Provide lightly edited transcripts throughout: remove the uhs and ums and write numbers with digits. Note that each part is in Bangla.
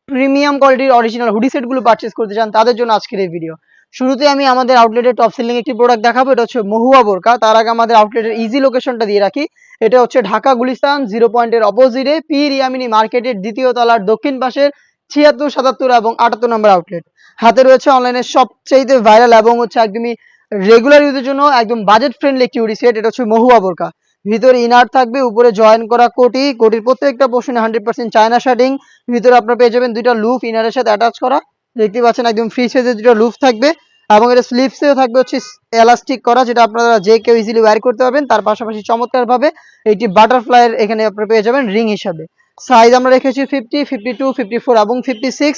প্রিমিয়াম কোয়ালিটির অরিজিনাল হুডি সেটগুলো পারচেজ করতে চান তাদের জন্য আজকের এই ভিডিও। শুরুতে আমি আমাদের আউটলেটের টপ সেলিং একটি প্রোডাক্ট দেখাবো, এটা হচ্ছে মহুয়া বোরকা। তার আগে আমাদের আউটলেটের ইজি লোকেশনটা দিয়ে রাখি। এটা হচ্ছে ঢাকা গুলিস্তান 0 পয়েন্টের অপোজিটে পীর ইয়ামিনী মার্কেটের দ্বিতীয় তলার দক্ষিণ পাশের 76, 77 এবং 78 নম্বর আউটলেট। হাতে রয়েছে অনলাইনের সবচেয়ে ভাইরাল এবং হচ্ছে একদমই রেগুলার ইউজের জন্য একদম বাজেট ফ্রেন্ডলি একটি হুডি সেট। এটা হচ্ছে মহুয়া বোরকা। ভিতরে ইনার থাকবে, উপরে জয়েন করা কোটি, কোটির প্রত্যেকটা পোর্শনে 100% চায়না শার্টিং। ভিতরে আপনারা পেয়ে যাবেন দুইটা লুফ ইনারের সাথে অ্যাটাচ করা, দেখতে পাচ্ছেন একদম ফ্রি সাইজের দুটো লুফ থাকবে এবং এটা স্লিভসেও থাকবে হচ্ছে এলাস্টিক করা, যেটা আপনারা যে কেউ ইজিলি ওয়্যার করতে পারবেন। তার পাশাপাশি চমৎকার ভাবে এইটি বাটারফ্লাইয়ের এখানে আপনারা পেয়ে যাবেন রিং হিসাবে। সাইজ আমরা রেখেছি 50, 52, 54 এবং 56।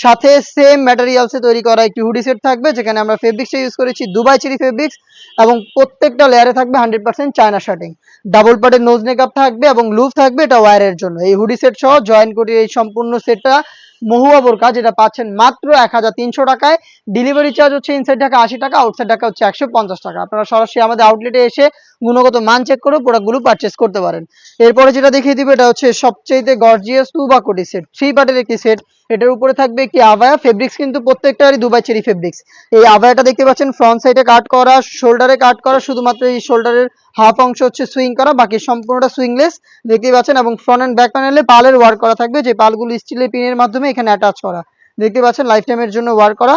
সাথে সেম ম্যাটেরিয়ালসে তৈরি করা একটি হুডি সেট থাকবে, যেখানে আমরা ফেব্রিক্সটা ইউজ করেছি দুবাই চেরি ফেব্রিক্স এবং প্রত্যেকটা লেয়ারে থাকবে 100% চায়না শার্টিং। ডাবল পার্টের নোজ মেকআপ থাকবে এবং লুফ থাকবে, এটা ওয়্যারের জন্য। এই হুডি সেট সহ জয়েন করে এই সম্পূর্ণ সেটটা মহুয়া বোরকা, যেটা পাচ্ছেন মাত্র 1300 টাকায়। ডেলিভারি চার্জ হচ্ছে ইনসাইড ঢাকা 80 টাকা, আউটসাইড ঢাকা হচ্ছে 150 টাকা। আপনারা সরাসরি আমাদের আউটলেটে এসে গুণগত মান চেক করে প্রোডাক্টগুলো পারচেস করতে পারেন। এরপরে যেটা দেখিয়ে দিবে, এটা হচ্ছে সবচেয়ে গর্জিয়াস তুবা কোটি সেট, 3 পার্টের একটি সেট। এটার উপরে থাকবে একটি আভায়া, ফেব্রিক্স কিন্তু প্রত্যেকটারই দুবাই চেরি ফেব্রিক্স। এই আভায়াটা দেখতে পাচ্ছেন ফ্রন্ট সাইডে কাট করা, শোল্ডারে কাট করা, শুধুমাত্র এই শোল্ডারের হাফ অংশ হচ্ছে সুইং করা, বাকি সম্পূর্ণটা সুইংলেস দেখতে পাচ্ছেন। এবং ফ্রন্ট এন্ড ব্যাক প্যানেলে পালের ওয়ার্ক করা থাকবে, যে পালগুলো স্টিলের পিনের মাধ্যমে এখানে অ্যাটাচ করা, দেখতে পাচ্ছেন লাইফ টাইমের জন্য ওয়ার্ক করা।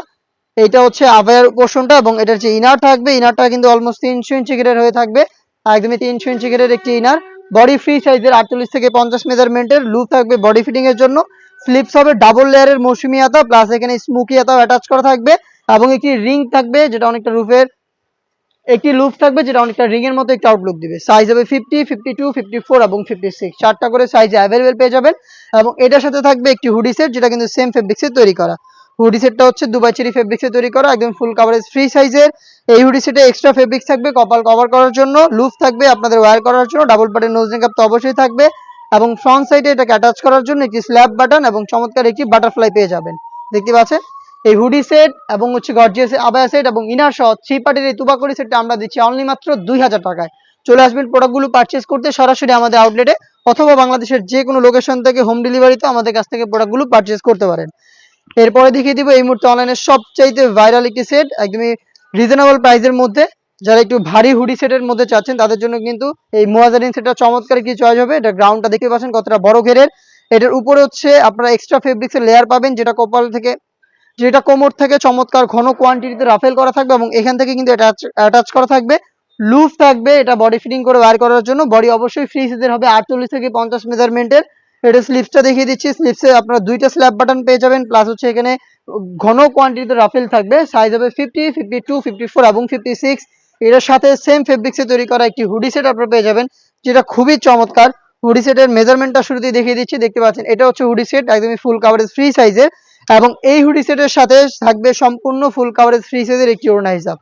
এইটা হচ্ছে আভায়ার পোর্শনটা এবং এটার যে ইনার থাকবে, ইনারটা কিন্তু অলমোস্ট 300 ইঞ্চি ঘেরের হয়ে থাকবে, একদমই 300 ইঞ্চি ঘেরের একটি ইনার। বডি ফ্রি সাইজের 48 থেকে 50 মেজারমেন্টের লুপ থাকবে বডি ফিটিং এর জন্য। স্লিপস হবে ডাবল লেয়ারের মৌসুমি আতা, প্লাস এখানে স্মোকি আতাও অ্যাটাচ করা থাকবে এবং একটি রিং থাকবে, যেটা অনেকটা রুফের একটি লুপ থাকবে, যেটা অনেকটা রিং এর মতো একটা আউটলুক দিবে। সাইজ হবে 50, 52, 54 এবং 56, চারটা করে সাইজে অ্যাভেলেবেল পেয়ে যাবেন। এবং এটার সাথে থাকবে একটি হুডি সেট, যেটা কিন্তু সেম ফেব্রিক্সে তৈরি করা। হুডি সেটটা হচ্ছে দুবাই চেরি ফেব্রিক্সে তৈরি করা, একদম ফুল কাভারেজ ফ্রি সাইজের। এই হুডি সেটে এক্সট্রা ফেব্রিক্স থাকবে কপাল কভার করার জন্য, লুপ থাকবে আপনাদের ওয়্যার করার জন্য, ডাবল পার্টের নোজ মেকআপ তো অবশ্যই থাকবে এবং ফ্রন্ট সাইডে এটাকে অ্যাটাচ করার জন্য একটি স্ল্যাব বাটন এবং চমৎকার একটি বাটারফ্লাই পেয়ে যাবেন, দেখতে পাচ্ছেন। এই হুডি সেট এবং হচ্ছে গর্জিয়াস আবায়া সেট এবং ইনার সহ 3 পার্টির এই তুবাকড়ি সেটটা আমরা দিচ্ছি অনলি মাত্র 2000 টাকায়। চলে আসবেন প্রোডাক্টগুলো পারচেজ করতে সরাসরি আমাদের আউটলেটে, অথবা বাংলাদেশের যে কোনো লোকেশন থেকে হোম ডেলিভারিতে আমাদের কাছ থেকে প্রোডাক্টগুলো পারচেজ করতে পারেন। এরপরে দেখিয়ে দিব এই মুহূর্তে অনলাইনের সবচাইতে ভাইরাল একটি সেট, একদমই রিজনেবল প্রাইসের মধ্যে। যারা একটু ভারী হুডি সেটের মধ্যে চাচ্ছেন তাদের জন্য কিন্তু এই মুয়াজারিন সেটটা চমৎকার কি চয়েস হবে। এটা গ্রাউন্ডটা দেখতে পাচ্ছেন কতটা বড় ঘেরের। এটার উপরে হচ্ছে আপনারা এক্সট্রা ফেব্রিক্সের লেয়ার পাবেন, যেটা কোমর থেকে চমৎকার ঘন কোয়ান্টিটিতে রাফেল করা থাকবে এবং এখান থেকে কিন্তু অ্যাটাচ করা থাকবে, লুফ থাকবে এটা বডি ফিটিং করে ওয়্যার করার জন্য। বডি অবশ্যই ফ্রি সাইজের হবে 48 থেকে 50 মেজারমেন্টের। এটা স্লিপসটা দেখিয়ে দিচ্ছি, স্লিপসে আপনারা দুইটা স্ল্যাব বাটন পেয়ে যাবেন, প্লাস হচ্ছে এখানে ঘন কোয়ান্টিটিতে রাফেল থাকবে। সাইজ হবে 50, 52, 54 এবং 56। এটার সাথে সেম ফেব্রিক্সে তৈরি করা একটি হুডি সেট আপনারা পেয়ে যাবেন, যেটা খুবই চমৎকার। হুডি সেটের মেজারমেন্টটা শুরুতেই দেখিয়ে দিচ্ছি, দেখতে পাচ্ছেন এটা হচ্ছে হুডি সেট, একদমই ফুল কাভারেজ ফ্রি সাইজের। এবং এই হুডি সেটের সাথে থাকবে সম্পূর্ণ ফুল কাভারেজ ফ্রি সাইজের একটি ওড়না হিসাব।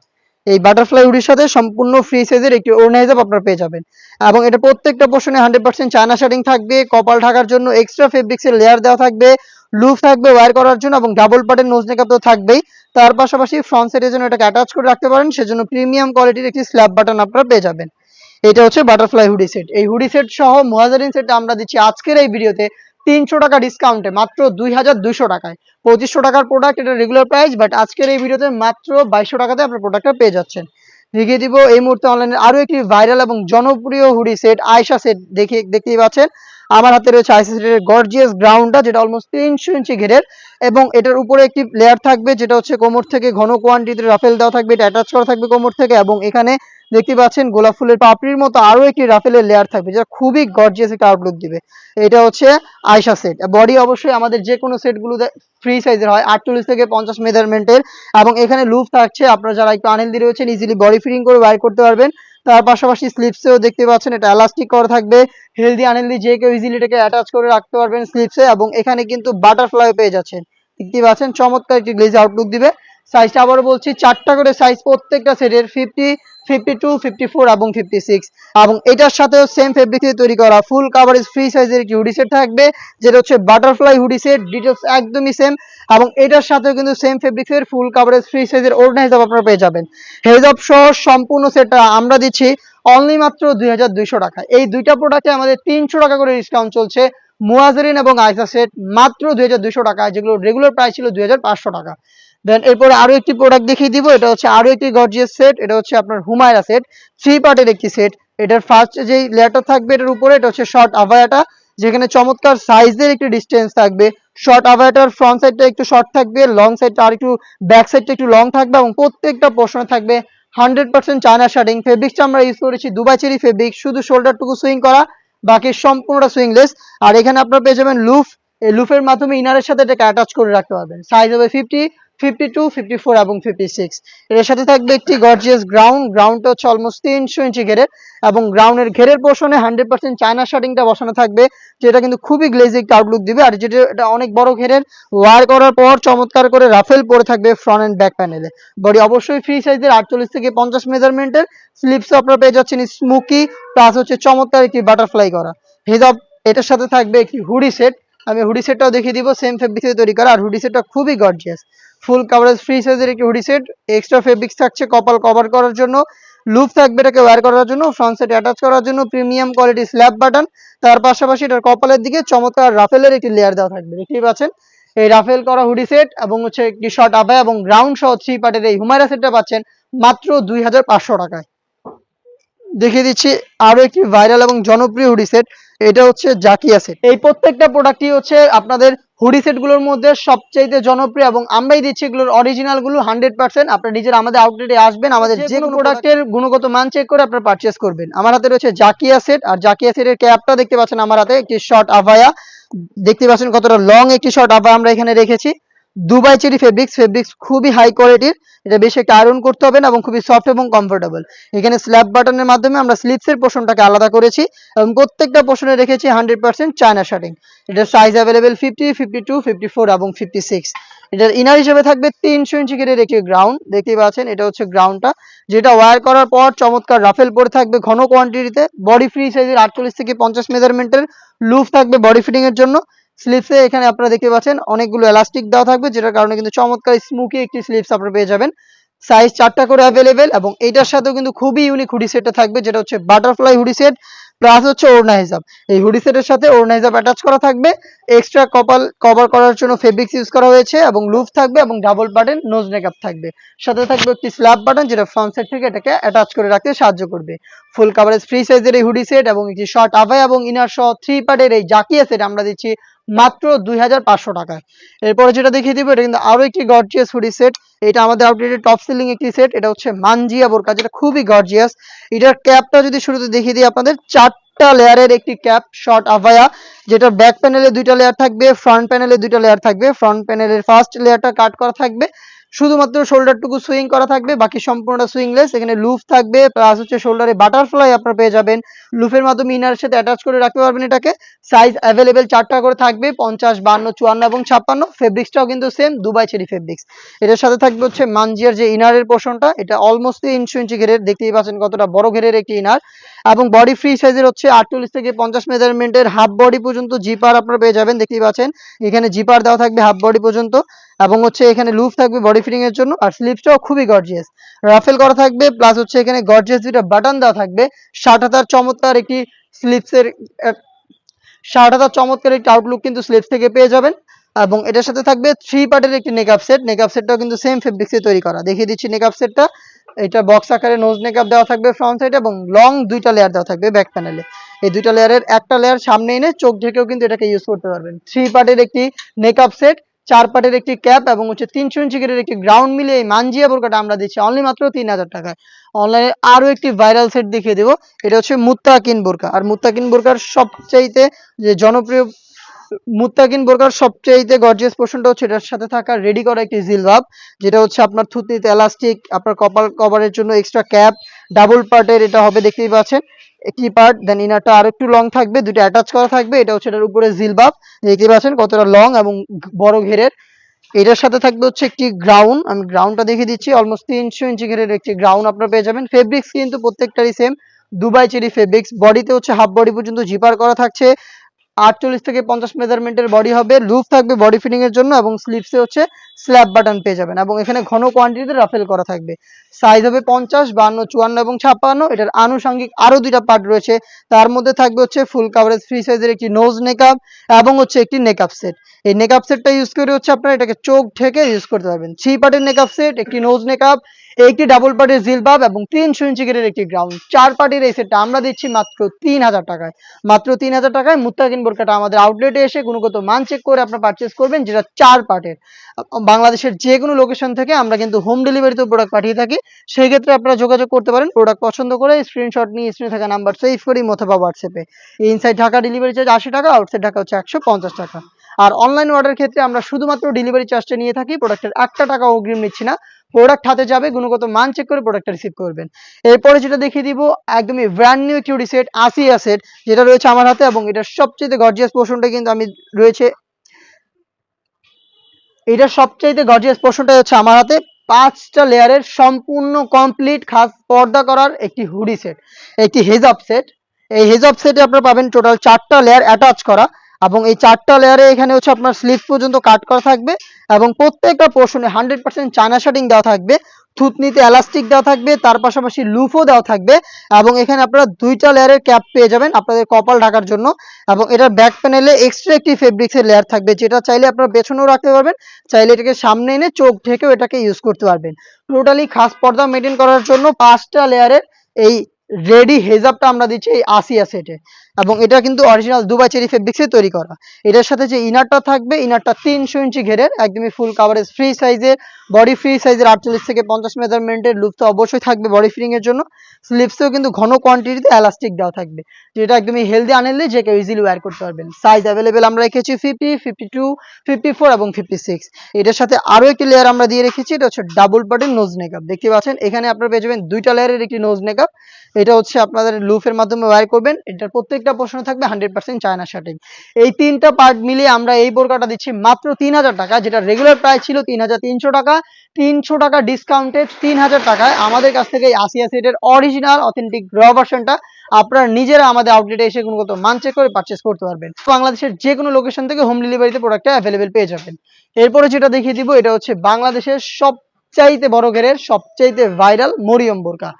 এই বাটারফ্লাই হুডির সাথে সম্পূর্ণ ফ্রি সাইজের একটি ওড়না হিসাব আপনারা পেয়ে যাবেন। এবং এটা প্রত্যেকটা পোর্শনে 100% চায়না শার্টিং থাকবে, কপাল ঢাকার জন্য এক্সট্রা ফেব্রিক্সের লেয়ার দেওয়া থাকবে, লুপ থাকবে ওয়্যার করার জন্য এবং ডাবল পার্টের নোজ মেকআপ তো থাকবেই। তার পাশাপাশি ফ্রন্ট সাইডের জন্য এটাকে অ্যাটাচ করে রাখতে পারেন, সেজন্য প্রিমিয়াম কোয়ালিটির একটি স্ল্যাব বাটন আপনারা পেয়ে যাবেন। এটা হচ্ছে বাটারফ্লাই হুডি সেট। এই হুডি সেট সহ মুয়াজারিন সেট আমরা দিচ্ছি আজকের এই ভিডিওতে 300 টাকা ডিসকাউন্টে মাত্র 2200 টাকায়। 2500 টাকার প্রোডাক্ট, এটা রেগুলার প্রাইস, বাট আজকের এই ভিডিওতে মাত্র 2200 টাকাতে আপনার প্রোডাক্টটা পেয়ে যাচ্ছেন। দেখিয়ে দিব এই মুহূর্তে অনলাইনে আরো একটি ভাইরাল এবং জনপ্রিয় হুডি সেট, আয়শা সেট। দেখতেই পাচ্ছেন আমার হাতে রয়েছে আয়শা সেটের গর্জিয়াস গ্রাউন্ডটা, যেটা অলমোস্ট 300 ইঞ্চি ঘেরের এবং এটার উপরে একটি লেয়ার থাকবে, যেটা হচ্ছে কোমর থেকে ঘন কোয়ান্টিটিতে রাফেল দেওয়া থাকবে, এটা অ্যাটাচ করা থাকবে কোমর থেকে। এবং এখানে দেখতে পাচ্ছেন গোলাপ ফুলের পাপড়ির মতো আরো একটি রাফেলের লেয়ার থাকবে, যেটা খুবই গর্জিয়াস একটা আউটলুক দিবে। এটা হচ্ছে আয়শা সেট। বডি অবশ্যই আমাদের যে কোনো সেটগুলো ফ্রি সাইজের হয়, 48 থেকে 50 মেজারমেন্টের। এবং এখানে লুপ থাকছে, আপনারা যারা একটু আনহেলদি রয়েছেন ইজিলি বডি ফিটিং করে ওয়্যার করতে পারবেন। তার পাশাপাশি স্লিপসেও দেখতে পাচ্ছেন এটা এলাস্টিক করা থাকবে, হেলদি আনহেলদি যে কেউ ইজিলি এটাকে অ্যাটাচ করে রাখতে পারবেন স্লিপসে। এবং এখানে কিন্তু বাটারফ্লাই পেয়ে যাচ্ছেন, দেখতে পাচ্ছেন চমৎকার একটি গ্লেজ আউটলুক দিবে। সাইজটা আবারও বলছি, চারটা করে সাইজ প্রত্যেকটা সেটের, 50, 52, 54 এবং 56। এবং এটার সাথেও সেম ফেব্রিক দিয়ে তৈরি করা ফুল কাভারেজ ফ্রি সাইজের একটি হুডি সেট থাকবে, যেটা হচ্ছে বাটারফ্লাই হুডি সেট, ডিটেলস একদমই সেম। এবং এটার সাথেও কিন্তু সেম ফেব্রিক্সের ফুল কাভারেজ ফ্রি সাইজের ওড়না হিসাব আপনারা পেয়ে যাবেন। হেজাব সহ সম্পূর্ণ সেটটা আমরা দিচ্ছি অনলি মাত্র 2200 টাকা। এই দুইটা প্রোডাক্টে আমাদের 300 টাকা করে ডিসকাউন্ট চলছে মুয়াজেরিন এবং আইসা সেট মাত্র 2200 টাকা, যেগুলো রেগুলার প্রাইস ছিল 2500 টাকা। দেন এরপরে আরো একটি প্রোডাক্ট দেখিয়ে দিব, এটা হচ্ছে আরো একটি গর্জিয়াস সেট, এটা হচ্ছে আপনার হুমায়রা সেট, 3 পার্টের একটি সেট। এটার ফার্স্ট যেই লেয়ারটা থাকবে এটার উপরে, এটা হচ্ছে শর্ট আভায়াটা, যেখানে চমৎকার সাইজের একটি ডিস্টেন্স থাকবে। শর্ট আভায়াটার ফ্রন্ট সাইডটা একটু শর্ট থাকবে, লং সাইডটা আর একটু, ব্যাক সাইডটা একটু লং থাকবে, এবং প্রত্যেকটা পোর্শনে থাকবে 100% চায়না শার্টিং। ফেব্রিক্সটা আমরা ইউজ করেছি দুবাই চেরি ফেব্রিক, শুধু শোল্ডারটুকু সুইং করা, বাকি সম্পূর্ণটা সুইংলেস। আর এখানে আপনারা পেয়ে যাবেন লুফ, এই লুফের মাধ্যমে ইনারের সাথে এটাকে অ্যাটাচ করে রাখতে পারবেন। সাইজ হবে 50, 52, 54 এবং 56। এর সাথে থাকবে একটি গর্জিয়াস গ্রাউন্ডটা হচ্ছে অলমোস্ট 300 ইঞ্চি ঘেরের, এবং গ্রাউন্ডের ঘেরের পোর্শনে 100% চায়না শার্টিংটা বসানো থাকবে, যেটা কিন্তু খুবই গ্লেজি একটা আউটলুক দিবে। আর যেটা এটা অনেক বড় ঘেরের, ওয়ার করার পর চমৎকার করে রাফেল পরে থাকবে ফ্রন্ট এন্ড ব্যাক প্যানেলে। বডি অবশ্যই ফ্রি সাইজের 48 থেকে 50 মেজারমেন্টের। স্লিপস আপনারা পেয়ে যাচ্ছেন স্মোকি, প্লাস হচ্ছে চমৎকার একটি বাটারফ্লাই করা হেজাব। এটার সাথে থাকবে একটি হুডি সেট, আমি হুডি সেটটাও দেখিয়ে দিব, সেম ফেব্রিক থেকে তৈরি করা। আর হুডি সেটটা খুবই গর্জিয়াস, ফুল কাভারেজ ফ্রি সাইজের একটি হুডি সেট। এক্সট্রা ফেব্রিক্স থাকছে কপাল কভার করার জন্য, লুপ থাকবে এটাকে ওয়্যার করার জন্য, ফ্রন্ট সাইড অ্যাটাচ করার জন্য প্রিমিয়াম কোয়ালিটি স্ল্যাব বাটন। তার পাশাপাশি এটার কপালের দিকে চমৎকার রাফেলের একটি লেয়ার দেওয়া থাকবে, দেখতেই পাচ্ছেন। এই রাফেল করা হুডি সেট এবং হচ্ছে একটি শর্ট আভায়া এবং গ্রাউন্ড সহ 3 পার্টের এই হুমায়রা সেটটা পাচ্ছেন মাত্র 2500 টাকায়। দেখিয়ে দিচ্ছি আরো একটি ভাইরাল এবং জনপ্রিয় হুডি সেট, এটা হচ্ছে জাকিয়া সেট। এই প্রত্যেকটা প্রোডাক্টই হচ্ছে আপনাদের হুডি সেট গুলোর মধ্যে সবচেয়ে জনপ্রিয়, এবং আমরাই দিচ্ছি এগুলোর অরিজিনাল গুলো 100%। আপনারা নিজেরা আমাদের আউটলেটে আসবেন, আমাদের যে কোনো প্রোডাক্টের গুণগত মান চেক করে আপনারা পারচেজ করবেন। আমার হাতে রয়েছে জাকিয়া সেট, আর জাকিয়া সেটের ক্যাপটা দেখতে পাচ্ছেন আমার হাতে, একটি শর্ট আভায়া দেখতে পাচ্ছেন কতটা লং একটি শর্ট আভায়া আমরা এখানে রেখেছি। দুবাই চেরি ফেব্রিক্স খুবই হাই কোয়ালিটির, এটা বেশি একটা আয়রন করতে হবে না এবং খুবই সফট এবং কমফোর্টেবল। এখানে স্ল্যাব বাটনের মাধ্যমে আমরা স্লিপসের পোর্শনটাকে আলাদা করেছি, এবং প্রত্যেকটা পোর্শনে রেখেছি 100% চায়না শার্টিং। এটার সাইজ অ্যাভেলেবেল 50, 52, 54 এবং 56। এটার ইনার হিসেবে থাকবে 300 ইঞ্চি ঘেরের একটি গ্রাউন্ড, দেখতেই পাচ্ছেন এটা হচ্ছে গ্রাউন্ডটা, যেটা ওয়্যার করার পর চমৎকার রাফেল পরে থাকবে ঘন কোয়ান্টিটিতে। বডি ফ্রি সাইজের 48 থেকে 50 মেজারমেন্টের লুফ থাকবে বডি ফিটিং এর জন্য। স্লিপসে এখানে আপনারা দেখতে পাচ্ছেন অনেকগুলো এলাস্টিক দেওয়া থাকবে, যেটার কারণে কিন্তু চমৎকার স্মুকি একটি স্লিপস আপনারা পেয়ে যাবেন। সাইজ 4টা করে অ্যাভেলেবেল, এবং এইটার সাথেও কিন্তু খুবই ইউনিক হুডি সেটটা থাকবে, যেটা হচ্ছে বাটারফ্লাই হুডি সেট, প্লাস হচ্ছে ওড়না হিসাব। এই হুডি সেটের সাথে ওড়না হিসাব অ্যাটাচ করা থাকবে, এক্সট্রা কপাল কভার করার জন্য ফেব্রিক্স ইউজ করা হয়েছে, এবং লুফ থাকবে এবং ডাবল বাটন নোজ নেকআপ থাকবে। সাথে থাকবে একটি স্ল্যাব বাটন, যেটা ফ্রন্ট সাইড থেকে এটাকে অ্যাটাচ করে রাখতে সাহায্য করবে। ফুল কাভারেজ ফ্রি সাইজের এই হুডি সেট এবং একটি শর্ট আভায়া এবং ইনার সহ 3 পার্টের এই জাকিয়া সেট আমরা দিচ্ছি মাত্র 2500 টাকায়। এরপরে যেটা দেখিয়ে দিব, এটা কিন্তু আরো একটি গর্জিয়াস হুডি সেট, এটা আমাদের আউটলেটের টপ সেলিং একটি সেট। এটা হচ্ছে মানজিয়া বোরকা, যেটা খুবই গর্জিয়াস। এটার ক্যাপটা যদি শুরুতে দেখিয়ে দিই আপনাদের, 4টা লেয়ারের একটি ক্যাপ শর্ট আভায়া, যেটা ব্যাক প্যানেলে 2টা লেয়ার থাকবে, ফ্রন্ট প্যানেলে 2টা লেয়ার থাকবে। ফ্রন্ট প্যানেলের ফার্স্ট লেয়ারটা কাট করা থাকবে, শুধুমাত্র শোল্ডারটুকু সুইং করা থাকবে, বাকি সম্পূর্ণটা সুইংলেস। এখানে লুফ থাকবে, প্লাস হচ্ছে শোল্ডারে বাটারফ্লাই আপনারা পেয়ে যাবেন, লুফের মাধ্যমে ইনারের সাথে অ্যাটাচ করে রাখতে পারবেন এটাকে। সাইজ অ্যাভেলেবেল 4টা করে থাকবে, 50, 52, 54 এবং 56। ফেব্রিক্সটাও কিন্তু সেম দুবাই চেরি ফেব্রিক্স। এটার সাথে থাকবে হচ্ছে মানজিয়ার যে ইনারের পোর্শনটা, এটা অলমোস্ট 300 ইঞ্চি ঘেরের, দেখতেই পাচ্ছেন কতটা বড় ঘেরের একটি ইনার, এবং বডি ফ্রি সাইজের হচ্ছে 48 থেকে 50 মেজারমেন্টের হাফ বডি পর্যন্ত জিপার আপনারা পেয়ে যাবেন, দেখতেই পাচ্ছেন এখানে জিপার দেওয়া থাকবে হাফ বডি পর্যন্ত, এবং হচ্ছে এখানে লুফ থাকবে বডি ফিটিং এর জন্য। আর স্লিপসটাও খুবই গর্জিয়াস, রাফেল করা থাকবে, প্লাস হচ্ছে এখানে গর্জিয়াস দুইটা বাটন দেওয়া থাকবে। শার্ট হাতার চমৎকার একটি স্লিপসের শার্ট হাতার চমৎকার একটি আউটলুক কিন্তু স্লিপস থেকে পেয়ে যাবেন, এবং এটার সাথে থাকবে 3 পার্টের একটি নেকআপ সেট। নেকআপ সেটটাও কিন্তু সেম ফেব্রিক্সে তৈরি করা, দেখিয়ে দিচ্ছি নেকআপ সেটটা। এটা বক্স আকারে নোজ নেকআপ দেওয়া থাকবে ফ্রন্ট সাইডে, এবং লং 2টা লেয়ার দেওয়া থাকবে ব্যাক প্যানেলে। এই 2টা লেয়ারের একটা লেয়ার সামনে এনে চোখ ঢেকেও কিন্তু এটাকে ইউজ করতে পারবেন। 3 পার্টের একটি নেকআপ সেট, 4 পার্টের একটি ক্যাপ, এবং হচ্ছে 300 ইঞ্চি ঘেরের একটি গ্রাউন্ড মিলে এই মানজিয়া বোরকাটা আমরা দিচ্ছি অনলি মাত্র 3000 টাকায়। অনলাইনে আরো একটি ভাইরাল সেট দেখিয়ে দেবো, এটা হচ্ছে মুত্তাকিন বোরকা। আর মুত্তাকিন বোরকার সবচাইতে যে জনপ্রিয় মুত্তাকিন বোরকার সবচাইতে গর্জিয়াস পোর্শনটা হচ্ছে এটার সাথে থাকা রেডি করা একটি জিলবাব, যেটা হচ্ছে আপনার থুতনিতে এলাস্টিক, আপনার কপাল কভারের জন্য এক্সট্রা ক্যাপ, ডাবল পার্টের এটা হবে, দেখতেই পাচ্ছেন একটি পার্ট। দেন ইনারটা আর একটু লং থাকবে, দুটো অ্যাটাচ করা থাকবে। এটা হচ্ছে এটার উপরে জিলবাব, দেখতেই পাচ্ছেন কতটা লং এবং বড় ঘেরের। এটার সাথে থাকবে হচ্ছে একটি গ্রাউন্ড, আমি গ্রাউন্ডটা দেখিয়ে দিচ্ছি, অলমোস্ট 300 ইঞ্চি ঘেরের একটি গ্রাউন্ড আপনারা পেয়ে যাবেন। ফেব্রিক্স কিন্তু প্রত্যেকটারই সেম দুবাই চেরি ফেব্রিক্স। বডিতে হচ্ছে হাফ বডি পর্যন্ত জিপার করা থাকছে, 48 থেকে 50 মেজারমেন্টের বডি হবে, লুপ থাকবে বডি ফিটিং এর জন্য এবং স্লিপসে হচ্ছে স্ল্যাব বাটন পেয়ে যাবেন এবং এখানে ঘন কোয়ান্টিটিতে রাফেল করা থাকবে। সাইজ হবে 50, 52, 54 এবং 56। এটার আনুষঙ্গিক আরো দুইটা পার্ট রয়েছে, তার মধ্যে থাকবে হচ্ছে ফুল কাভারেজ ফ্রি সাইজের একটি নোজ নেকআপ এবং হচ্ছে একটি নেকআপ সেট। এই নেকআপ সেটটা ইউজ করে হচ্ছে আপনারা এটাকে চোখ ঢেকে ইউজ করতে পারবেন। 3 পার্টের নেকআপ সেট, একটি নোজ নেকআপ, একটি ডাবল পার্টের জিলবাব এবং 300 ইঞ্চি গেরের একটি গ্রাউন্ড। 4 পার্টির এই সেটটা আমরা দিচ্ছি মাত্র 3000 টাকায়। মাত্র 3000 টাকায় মুত্তাকিন বোরকাটা আমাদের আউটলেটে এসে গুণগত মান চেক করে আপনারা পারচেজ করবেন, যেটা 4 পার্টের। বাংলাদেশের যে কোনো লোকেশন থেকে আমরা কিন্তু হোম ডেলিভারিতে প্রোডাক্ট পাঠিয়ে থাকি। সেই ক্ষেত্রে আপনারা যোগাযোগ করতে পারেন, প্রোডাক্ট পছন্দ করে স্ক্রিনশট নিয়ে স্ক্রিনে থাকা নাম্বার সেভ করি অথবা হোয়াটসঅ্যাপে। ইনসাইড ঢাকা ডেলিভারি চার্জ 80 টাকা, আউটসাইড ঢাকা হচ্ছে 150 টাকা। আর অনলাইন অর্ডারের ক্ষেত্রে আমরা শুধুমাত্র ডেলিভারি চার্জটা নিয়ে থাকি, প্রোডাক্টের 1 টাকা অগ্রিম নিচ্ছি না। প্রোডাক্ট হাতে যাবে, গুণগত মান চেক করে প্রোডাক্টটা রিসিভ করবেন। এরপরে যেটা দেখিয়ে দিব একদমই ব্র্যান্ড নিউ একটি হুডি সেট, আসিয়া সেট, যেটা রয়েছে আমার হাতে এবং এটার সবচেয়ে গর্জিয়াস পোর্শনটা কিন্তু আমি রয়েছে, এটার সবচাইতে গর্জিয়াস পোর্শনটা হচ্ছে আমার হাতে। 5টা লেয়ারের সম্পূর্ণ কমপ্লিট খাস পর্দা করার একটি হুডি সেট, একটি হেজাব সেট। এই হেজাব সেটে আপনারা পাবেন টোটাল 4টা লেয়ার অ্যাটাচ করা এবং এই 4টা লেয়ারে এখানে হচ্ছে আপনার স্লিভ পর্যন্ত কাট করা থাকবে এবং প্রত্যেকটা পোর্শনে 100% চায়না শার্টিং দেওয়া থাকবে, থুতনিতে এলাস্টিক দেওয়া থাকবে, তার পাশাপাশি লুফও দেওয়া থাকবে এবং এখানে আপনারা 2টা লেয়ারের ক্যাপ পেয়ে যাবেন আপনাদের কপাল ঢাকার জন্য এবং এটার ব্যাক প্যানেলে এক্সট্রা একটি ফেব্রিক্সের লেয়ার থাকবে, যেটা চাইলে আপনারা পেছনেও রাখতে পারবেন, চাইলে এটাকে সামনে এনে চোখ ঢেকেও এটাকে ইউজ করতে পারবেন। টোটালি খাস পর্দা মেনটেন করার জন্য 5টা লেয়ারের এই রেডি হেজাবটা আমরা দিচ্ছি এই আসিয়া সেটে এবং এটা কিন্তু অরিজিনাল দুবাই চেরি ফেব্রিক্সে তৈরি করা। এটার সাথে যে ইনারটা থাকবে, ইনারটা 300 ইঞ্চি ঘেরের একদমই ফুল কাভারেজ ফ্রি সাইজের, বডি ফ্রি সাইজের 48 থেকে 50 মেজারমেন্টের, লুপ তো অবশ্যই থাকবে বডি ফিটিং এর জন্য। স্লিপসেও কিন্তু ঘন কোয়ান্টিটিতে এলাস্টিক দেওয়া থাকবে, যেটা একদমই হেলদি আনহেলদি যে কেউ ইজিলি ওয়্যার করতে পারবেন। সাইজ অ্যাভেলেবেল আমরা রেখেছি 50, 52, 54 এবং 56। এটার সাথে আরো একটি লেয়ার আমরা দিয়ে রেখেছি, এটা হচ্ছে ডাবল পার্টের নোজ নেকআপ। দেখতে পাচ্ছেন এখানে আপনারা পেয়ে যাবেন 2টা লেয়ারের একটি নোজ নেকআপ, এটা হচ্ছে আপনাদের লুফের মাধ্যমে ওয়্যার করবেন। এটার প্রত্যেকটা পোর্শনে থাকবে 100% চায়না শার্টিং। এই 3টা পার্ট মিলিয়ে আমরা এই বোরকাটা দিচ্ছি মাত্র 3000 টাকা, যেটা রেগুলার প্রাইস ছিল 3300 টাকা। 300 টাকা ডিসকাউন্টেড 3000 টাকায় আমাদের কাছ থেকে এই আসিয়া সেটের অরিজিনাল অথেন্টিক র ভার্সনটা আপনারা নিজেরা আমাদের আউটলেটে এসে গুণগত মান চেক করে পারচেজ করতে পারবেন। বাংলাদেশের যে কোনো লোকেশন থেকে হোম ডেলিভারিতে প্রোডাক্টটা অ্যাভেলেবেল পেয়ে যাবেন। এরপরে যেটা দেখিয়ে দিব, এটা হচ্ছে বাংলাদেশের সবচাইতে বড় ঘেরের সবচাইতে ভাইরাল মরিয়ম বোরকা।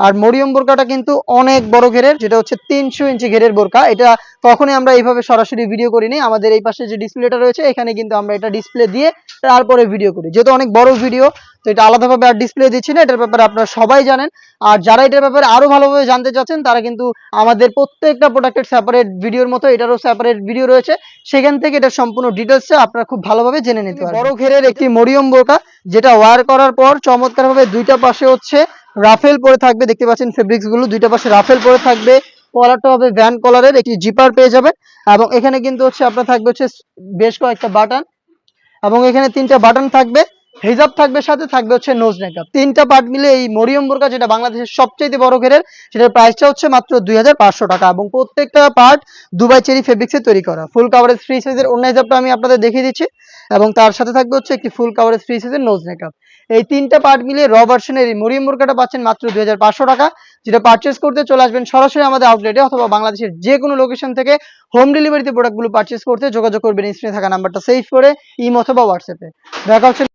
আর মরিয়ম বোরকাটা কিন্তু অনেক বড় ঘেরের, যেটা হচ্ছে 300 ইঞ্চি ঘেরের বোরকা। এটা কখনোই আমরা এইভাবে সরাসরি ভিডিও করিনি, আমাদের এই পাশে যে ডিসপ্লেটা রয়েছে এখানে কিন্তু আমরা এটা ডিসপ্লে দিয়ে তারপরে ভিডিও করি, যেহেতু অনেক বড় ভিডিও তো এটা আলাদাভাবে আর ডিসপ্লে দিচ্ছি না। এটার ব্যাপারে আপনারা সবাই জানেন, আর যারা এটার ব্যাপারে আরো ভালোভাবে জানতে চাচ্ছেন তারা কিন্তু আমাদের প্রত্যেকটা প্রোডাক্টের সেপারেট ভিডিওর মতো এটারও সেপারেট ভিডিও রয়েছে, সেখান থেকে এটা সম্পূর্ণ ডিটেলসে আপনারা খুব ভালোভাবে জেনে নিতে পারবেন। বড় ঘেরের একটি মরিয়ম বোরকা, যেটা ওয়্যার করার পর চমৎকারভাবে দুইটা পাশে হচ্ছে রাফেল পরে থাকবে। দেখতে পাচ্ছেন ফেব্রিক্স গুলো দুইটা পাশে রাফেল পরে থাকবে। কলারটা হবে ভ্যান কলারের, একটি জিপার পেয়ে যাবেন এবং এখানে কিন্তু হচ্ছে আপনার থাকবে হচ্ছে বেশ কয়েকটা বাটন এবং এখানে 3টা বাটন থাকবে, হিজাব থাকবে, সাথে থাকবে হচ্ছে নোজ নেকআপ। 3টা পার্ট মিলে এই মরিয়ম বোরকা, যেটা বাংলাদেশের সবচেয়ে বড় ঘেরের, সেটার প্রাইসটা হচ্ছে মাত্র 2500 টাকা এবং প্রত্যেকটা পার্ট দুবাই চেরি ফেব্রিক্সে তৈরি করা। ফুল কাভারেজ ফ্রি সাইজের অন্য হিজাবটা আমি আপনাদের দেখিয়ে দিচ্ছি এবং তার সাথে থাকবে হচ্ছে একটি ফুল কাভারেজ ফ্রি সাইজের নোজ নেকআপ। এই 3টা পার্ট মিলিয়ে র ভার্সনের এই মরিয়ম বোরকাটা পাচ্ছেন মাত্র 2500 টাকা, যেটা পারচেজ করতে চলে আসবেন সরাসরি আমাদের আউটলেটে অথবা বাংলাদেশের যে কোনো লোকেশন থেকে হোম ডেলিভারিতে প্রোডাক্টগুলো পারচেজ করতে যোগাযোগ করবেন স্ক্রিনে থাকা নাম্বারটা সেভ করে ইমো অথবা হোয়াটসঅ্যাপে। দেখা হচ্ছে